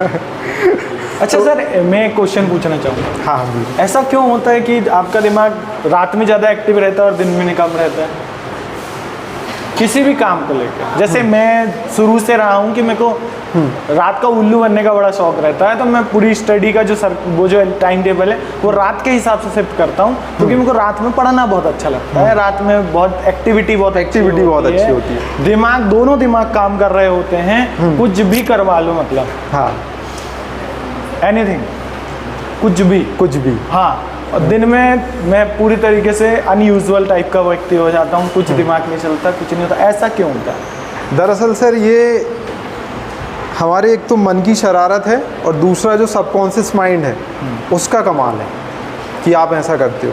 अच्छा सर, मैं एक क्वेश्चन पूछना चाहूँगा। हाँ हाँ बिल्कुल। ऐसा क्यों होता है कि आपका दिमाग रात में ज़्यादा एक्टिव रहता है और दिन में कम रहता है किसी भी काम को लेकर? जैसे मैं शुरू से रहा हूँ कि मेरे को रात का उल्लू बनने का बड़ा शौक रहता है, तो मैं पूरी स्टडी का वो जो टाइम टेबल है वो रात के हिसाब से शिफ्ट करता हूँ, क्योंकि मेरे को रात में पढ़ना बहुत अच्छा लगता है। रात में बहुत एक्टिविटी बहुत अच्छी होती है। दिमाग दोनों दिमाग काम कर रहे होते हैं, कुछ भी करवा लो, मतलब हाँ एनीथिंग, कुछ भी। हाँ, और दिन में मैं पूरी तरीके से अनयूजुअल टाइप का व्यक्ति हो जाता हूँ, कुछ दिमाग नहीं चलता, कुछ नहीं होता। ऐसा क्यों होता है? दरअसल सर ये हमारे एक तो मन की शरारत है और दूसरा जो सबकॉन्शियस माइंड है उसका कमाल है कि आप ऐसा करते हो।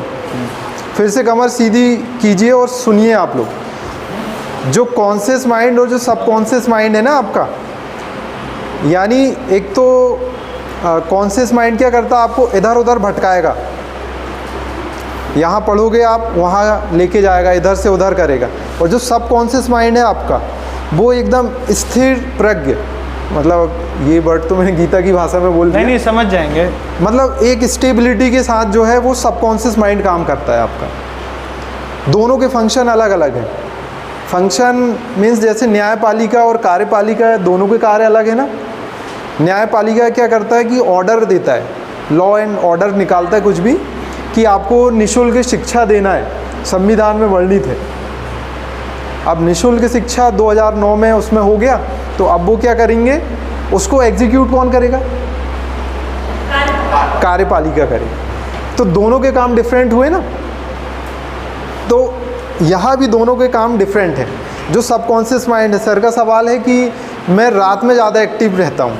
फिर से कमर सीधी कीजिए और सुनिए आप लोग। जो कॉन्शियस माइंड और जो सबकॉन्शियस माइंड है ना आपका, यानी एक तो कॉन्शियस माइंड क्या करता है, आपको इधर उधर भटकाएगा। यहाँ पढ़ोगे आप, वहाँ लेके जाएगा, इधर से उधर करेगा। और जो सबकॉन्शियस माइंड है आपका, वो एकदम स्थिर प्रज्ञ, मतलब ये वर्ड तो मैंने गीता की भाषा में बोल दिया। नहीं समझ जाएंगे। मतलब एक स्टेबिलिटी के साथ जो है वो सबकॉन्शियस माइंड काम करता है आपका। दोनों के फंक्शन अलग अलग हैं। फंक्शन मीन्स जैसे न्यायपालिका और कार्यपालिका, दोनों के कार्य अलग है ना। न्यायपालिका क्या करता है कि ऑर्डर देता है, लॉ एंड ऑर्डर निकालता है कुछ भी, कि आपको निःशुल्क शिक्षा देना है, संविधान में वर्णित है। अब निःशुल्क शिक्षा 2009 में उसमें हो गया, तो अब वो क्या करेंगे, उसको एग्जीक्यूट कौन करेगा? कार्यपालिका करेगी। तो दोनों के काम डिफरेंट हुए ना। तो यहाँ भी दोनों के काम डिफरेंट है। जो सबकॉन्शियस माइंड है, सर का सवाल है कि मैं रात में ज़्यादा एक्टिव रहता हूँ,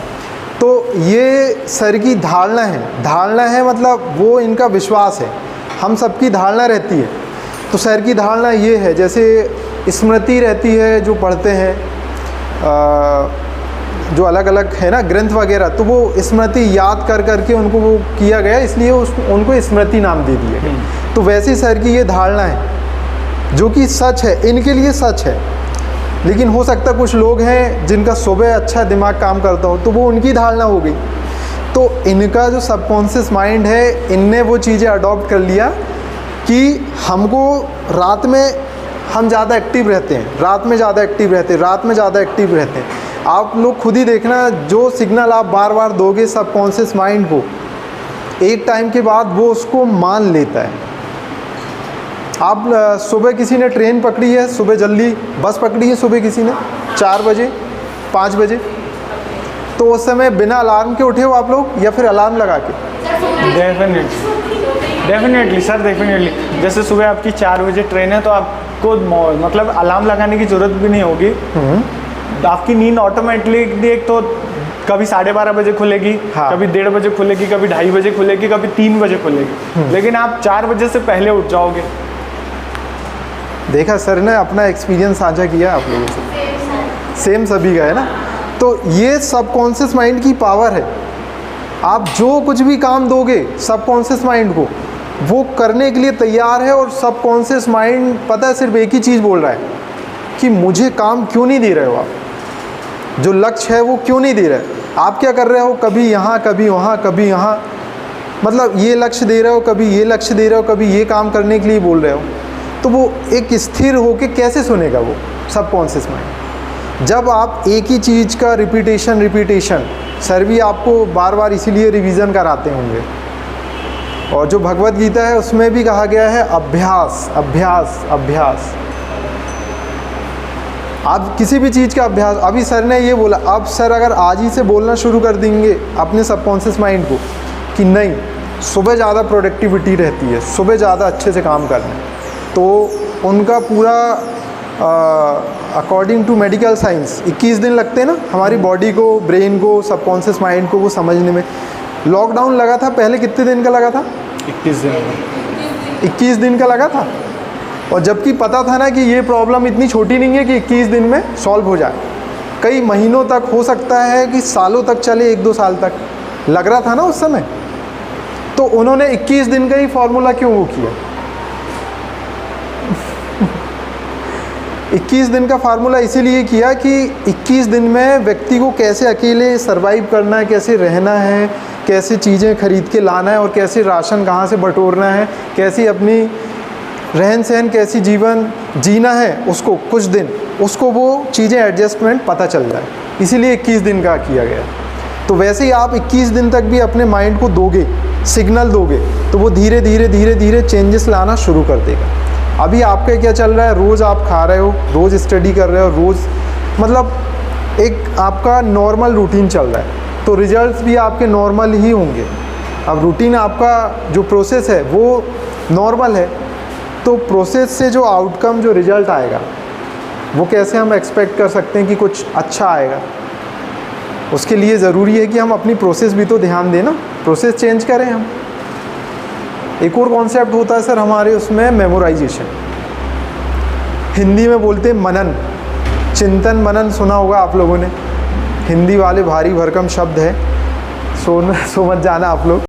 तो ये सर की धारणा है। धारणा है मतलब वो इनका विश्वास है, हम सबकी धारणा रहती है। तो सर की धारणा ये है, जैसे स्मृति रहती है जो पढ़ते हैं, जो अलग अलग है ना ग्रंथ वगैरह, तो वो स्मृति याद कर करके उनको वो किया गया, इसलिए उनको स्मृति नाम दे दिया गया। तो वैसे सर की ये धारणा है जो कि सच है, इनके लिए सच है। लेकिन हो सकता है कुछ लोग हैं जिनका सुबह अच्छा दिमाग काम करता हो, तो वो उनकी धारणा हो गई। तो इनका जो सबकॉन्शियस माइंड है, इनने वो चीज़ें अडॉप्ट कर लिया कि हमको रात में हम ज़्यादा एक्टिव रहते हैं, रात में ज़्यादा एक्टिव रहते हैं, रात में ज़्यादा एक्टिव रहते हैं। आप लोग खुद ही देखना, जो सिग्नल आप बार बार दोगे सबकॉन्शियस माइंड को, एक टाइम के बाद वो उसको मान लेता है। आप सुबह किसी ने ट्रेन पकड़ी है, सुबह जल्दी बस पकड़ी है, सुबह किसी ने 4 बजे 5 बजे, तो उस समय बिना अलार्म के उठे हो आप लोग या फिर अलार्म लगा के? Definitely sir, definitely. जैसे सुबह आपकी 4 बजे ट्रेन है, तो आपको मतलब अलार्म लगाने की ज़रूरत भी नहीं होगी। आपकी नींद ऑटोमेटिकली एक तो कभी 12:30 बजे खुलेगी, हाँ। कभी 1:30 बजे खुलेगी, कभी 2:30 बजे खुलेगी, कभी 3 बजे खुलेगी। लेकिन आप 4 बजे से पहले उठ जाओगे। देखा सर ने अपना एक्सपीरियंस साझा किया आप लोगों से, सेम सभी का है ना। तो ये सबकॉन्शियस माइंड की पावर है। आप जो कुछ भी काम दोगे सबकॉन्शियस माइंड को, वो करने के लिए तैयार है। और सबकॉन्शियस माइंड पता है सिर्फ एक ही चीज़ बोल रहा है कि मुझे काम क्यों नहीं दे रहे हो आप, जो लक्ष्य है वो क्यों नहीं दे रहे। आप क्या कर रहे हो, कभी यहाँ कभी वहाँ कभी यहाँ, मतलब ये लक्ष्य दे रहे हो, कभी ये लक्ष्य दे रहे हो, कभी ये काम करने के लिए बोल रहे हो। तो वो एक स्थिर होके कैसे सुनेगा वो सबकॉन्शियस माइंड? जब आप एक ही चीज़ का रिपीटेशन, सर भी आपको बार बार इसीलिए रिवीजन कराते होंगे। और जो भगवत गीता है उसमें भी कहा गया है अभ्यास अभ्यास अभ्यास। आप किसी भी चीज़ का अभ्यास, अभी सर ने ये बोला, अब सर अगर आज ही से बोलना शुरू कर देंगे अपने सबकॉन्शियस माइंड को कि नहीं, सुबह ज़्यादा प्रोडक्टिविटी रहती है, सुबह ज़्यादा अच्छे से काम करना है, तो उनका पूरा अकॉर्डिंग टू मेडिकल साइंस 21 दिन लगते हैं ना हमारी बॉडी को, ब्रेन को, सबकॉन्शियस माइंड को वो समझने में। लॉकडाउन लगा था पहले, कितने दिन का लगा था? 21 दिन का लगा था। और जबकि पता था ना कि ये प्रॉब्लम इतनी छोटी नहीं है कि 21 दिन में सॉल्व हो जाए, कई महीनों तक, हो सकता है कि सालों तक चले, 1-2 साल तक लग रहा था ना उस समय। तो उन्होंने 21 दिन का ही फॉर्मूला क्यों वो किया? 21 दिन का फार्मूला इसीलिए किया कि 21 दिन में व्यक्ति को कैसे अकेले सरवाइव करना है, कैसे रहना है, कैसे चीज़ें खरीद के लाना है और कैसे राशन कहाँ से बटोरना है, कैसी अपनी रहन सहन, कैसी जीवन जीना है, उसको कुछ दिन उसको वो चीज़ें एडजस्टमेंट पता चल जाए, इसीलिए 21 दिन का किया गया। तो वैसे ही आप 21 दिन तक भी अपने माइंड को दोगे, सिग्नल दोगे, तो वो धीरे धीरे धीरे धीरे चेंजेस लाना शुरू कर देगा। अभी आपका क्या चल रहा है, रोज़ आप खा रहे हो, रोज़ स्टडी कर रहे हो, रोज़ मतलब एक आपका नॉर्मल रूटीन चल रहा है, तो रिजल्ट्स भी आपके नॉर्मल ही होंगे। अब रूटीन आपका जो प्रोसेस है वो नॉर्मल है, तो प्रोसेस से जो आउटकम, जो रिजल्ट आएगा, वो कैसे हम एक्सपेक्ट कर सकते हैं कि कुछ अच्छा आएगा। उसके लिए ज़रूरी है कि हम अपनी प्रोसेस भी तो ध्यान दें ना, प्रोसेस चेंज करें हम। एक और कॉन्सेप्ट होता है सर हमारे उसमें मेमोराइजेशन, हिंदी में बोलते हैं मनन, चिंतन मनन सुना होगा आप लोगों ने, हिंदी वाले भारी भरकम शब्द है, सो मत जाना आप लोग।